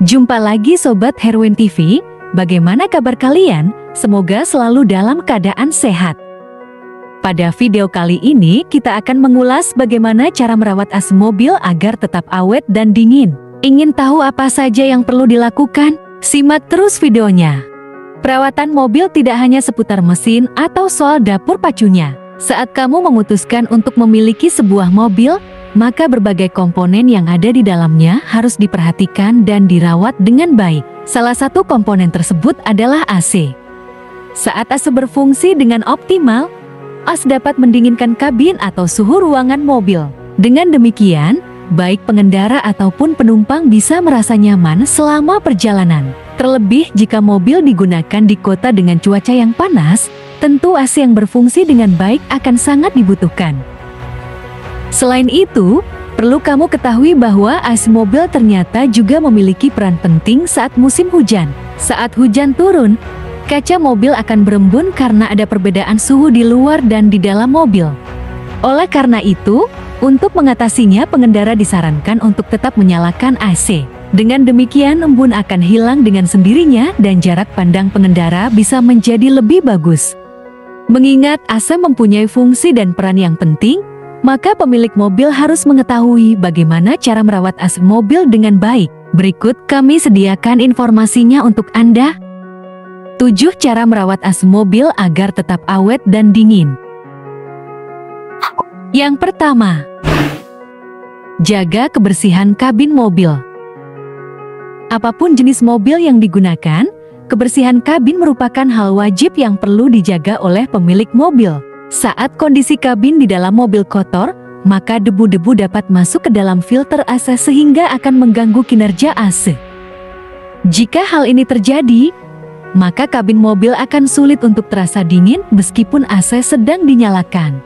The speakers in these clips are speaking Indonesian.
Jumpa lagi Sobat Herwin TV, bagaimana kabar kalian? Semoga selalu dalam keadaan sehat. Pada video kali ini kita akan mengulas bagaimana cara merawat AC mobil agar tetap awet dan dingin. Ingin tahu apa saja yang perlu dilakukan? Simak terus videonya. Perawatan mobil tidak hanya seputar mesin atau soal dapur pacunya. Saat kamu memutuskan untuk memiliki sebuah mobil, maka berbagai komponen yang ada di dalamnya harus diperhatikan dan dirawat dengan baik. Salah satu komponen tersebut adalah AC. Saat AC berfungsi dengan optimal, AC dapat mendinginkan kabin atau suhu ruangan mobil. Dengan demikian, baik pengendara ataupun penumpang bisa merasa nyaman selama perjalanan. Terlebih jika mobil digunakan di kota dengan cuaca yang panas, tentu AC yang berfungsi dengan baik akan sangat dibutuhkan. Selain itu, perlu kamu ketahui bahwa AC mobil ternyata juga memiliki peran penting saat musim hujan. Saat hujan turun, kaca mobil akan berembun karena ada perbedaan suhu di luar dan di dalam mobil. Oleh karena itu, untuk mengatasinya pengendara disarankan untuk tetap menyalakan AC. Dengan demikian embun akan hilang dengan sendirinya dan jarak pandang pengendara bisa menjadi lebih bagus. Mengingat AC mempunyai fungsi dan peran yang penting, maka pemilik mobil harus mengetahui bagaimana cara merawat AC mobil dengan baik. Berikut kami sediakan informasinya untuk Anda. 7 cara merawat AC mobil agar tetap awet dan dingin. Yang pertama, jaga kebersihan kabin mobil. Apapun jenis mobil yang digunakan, kebersihan kabin merupakan hal wajib yang perlu dijaga oleh pemilik mobil. Saat kondisi kabin di dalam mobil kotor, maka debu-debu dapat masuk ke dalam filter AC sehingga akan mengganggu kinerja AC. Jika hal ini terjadi, maka kabin mobil akan sulit untuk terasa dingin meskipun AC sedang dinyalakan.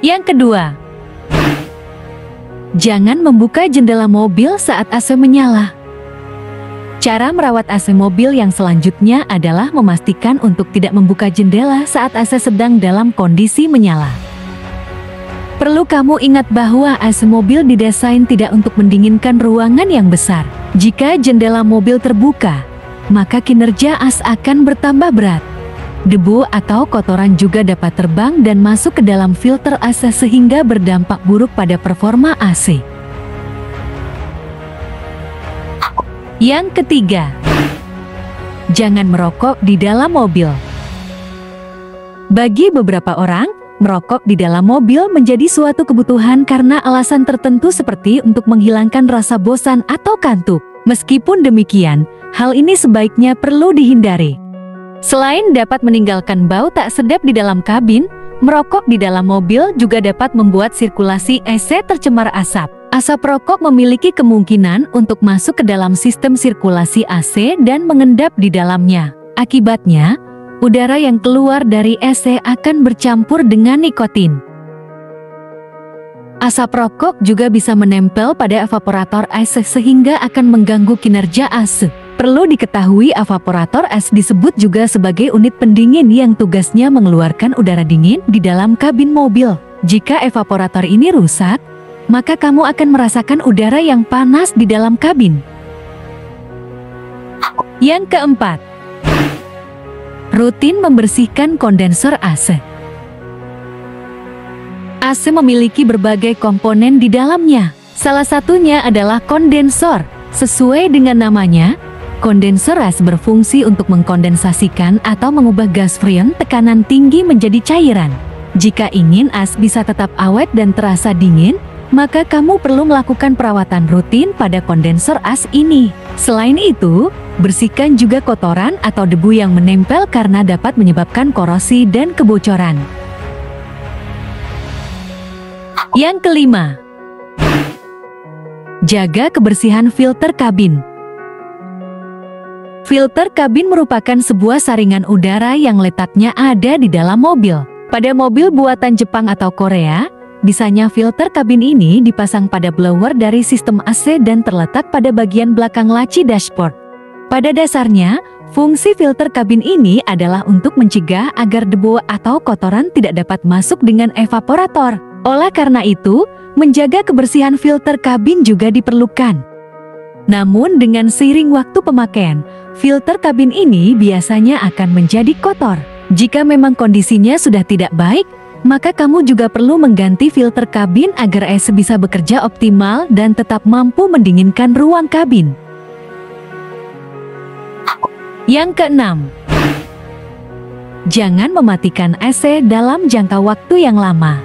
Yang kedua, jangan membuka jendela mobil saat AC menyala. Cara merawat AC mobil yang selanjutnya adalah memastikan untuk tidak membuka jendela saat AC sedang dalam kondisi menyala. Perlu kamu ingat bahwa AC mobil didesain tidak untuk mendinginkan ruangan yang besar. Jika jendela mobil terbuka, maka kinerja AC akan bertambah berat. Debu atau kotoran juga dapat terbang dan masuk ke dalam filter AC sehingga berdampak buruk pada performa AC. Yang ketiga, jangan merokok di dalam mobil. Bagi beberapa orang, merokok di dalam mobil menjadi suatu kebutuhan karena alasan tertentu seperti untuk menghilangkan rasa bosan atau kantuk. Meskipun demikian, hal ini sebaiknya perlu dihindari. Selain dapat meninggalkan bau tak sedap di dalam kabin, merokok di dalam mobil juga dapat membuat sirkulasi AC tercemar asap. Asap rokok memiliki kemungkinan untuk masuk ke dalam sistem sirkulasi AC dan mengendap di dalamnya. Akibatnya, udara yang keluar dari AC akan bercampur dengan nikotin. Asap rokok juga bisa menempel pada evaporator AC sehingga akan mengganggu kinerja AC. Perlu diketahui evaporator AC disebut juga sebagai unit pendingin yang tugasnya mengeluarkan udara dingin di dalam kabin mobil. Jika evaporator ini rusak, maka kamu akan merasakan udara yang panas di dalam kabin. Yang keempat, rutin membersihkan kondensor AC. AC memiliki berbagai komponen di dalamnya. Salah satunya adalah kondensor. Sesuai dengan namanya, kondensor AC berfungsi untuk mengkondensasikan atau mengubah gas freon tekanan tinggi menjadi cairan. Jika ingin AC bisa tetap awet dan terasa dingin, maka kamu perlu melakukan perawatan rutin pada kondensor AC ini. Selain itu, bersihkan juga kotoran atau debu yang menempel karena dapat menyebabkan korosi dan kebocoran. Yang kelima, jaga kebersihan filter kabin. Filter kabin merupakan sebuah saringan udara yang letaknya ada di dalam mobil. Pada mobil buatan Jepang atau Korea, bisanya filter kabin ini dipasang pada blower dari sistem AC dan terletak pada bagian belakang laci dashboard. Pada dasarnya, fungsi filter kabin ini adalah untuk mencegah agar debu atau kotoran tidak dapat masuk dengan evaporator. Oleh karena itu, menjaga kebersihan filter kabin juga diperlukan. Namun dengan seiring waktu pemakaian, filter kabin ini biasanya akan menjadi kotor. Jika memang kondisinya sudah tidak baik, maka kamu juga perlu mengganti filter kabin agar AC bisa bekerja optimal dan tetap mampu mendinginkan ruang kabin. Yang keenam, jangan mematikan AC dalam jangka waktu yang lama.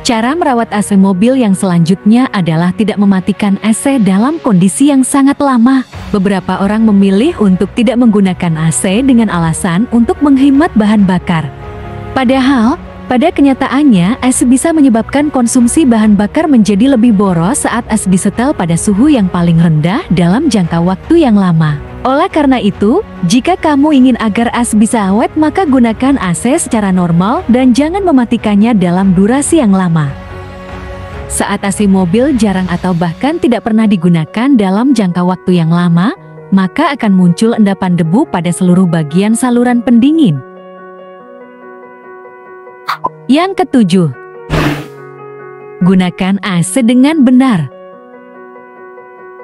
Cara merawat AC mobil yang selanjutnya adalah tidak mematikan AC dalam kondisi yang sangat lama. Beberapa orang memilih untuk tidak menggunakan AC dengan alasan untuk menghemat bahan bakar. Padahal, pada kenyataannya AC bisa menyebabkan konsumsi bahan bakar menjadi lebih boros saat AC disetel pada suhu yang paling rendah dalam jangka waktu yang lama. Oleh karena itu, jika kamu ingin agar AC bisa awet, maka gunakan AC secara normal dan jangan mematikannya dalam durasi yang lama. Saat AC mobil jarang atau bahkan tidak pernah digunakan dalam jangka waktu yang lama, maka akan muncul endapan debu pada seluruh bagian saluran pendingin. Yang ketujuh, gunakan AC dengan benar.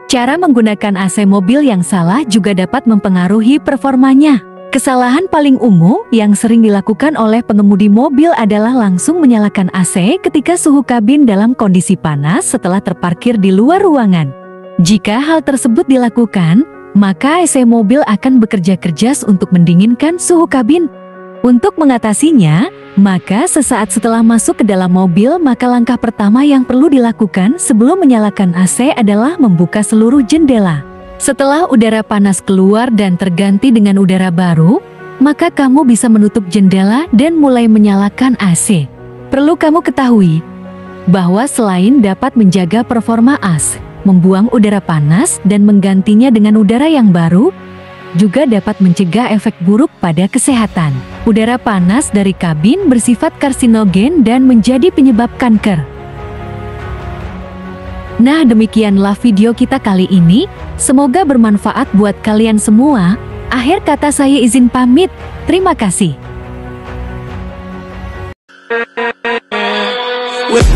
Cara menggunakan AC mobil yang salah juga dapat mempengaruhi performanya. Kesalahan paling umum yang sering dilakukan oleh pengemudi mobil adalah langsung menyalakan AC ketika suhu kabin dalam kondisi panas setelah terparkir di luar ruangan. Jika hal tersebut dilakukan, maka AC mobil akan bekerja keras untuk mendinginkan suhu kabin. Untuk mengatasinya, maka sesaat setelah masuk ke dalam mobil, maka langkah pertama yang perlu dilakukan sebelum menyalakan AC adalah membuka seluruh jendela. Setelah udara panas keluar dan terganti dengan udara baru, maka kamu bisa menutup jendela dan mulai menyalakan AC. Perlu kamu ketahui bahwa selain dapat menjaga performa AC, membuang udara panas dan menggantinya dengan udara yang baru, juga dapat mencegah efek buruk pada kesehatan. Udara panas dari kabin bersifat karsinogen dan menjadi penyebab kanker. Nah, demikianlah video kita kali ini. Semoga bermanfaat buat kalian semua. Akhir kata saya izin pamit. Terima kasih. With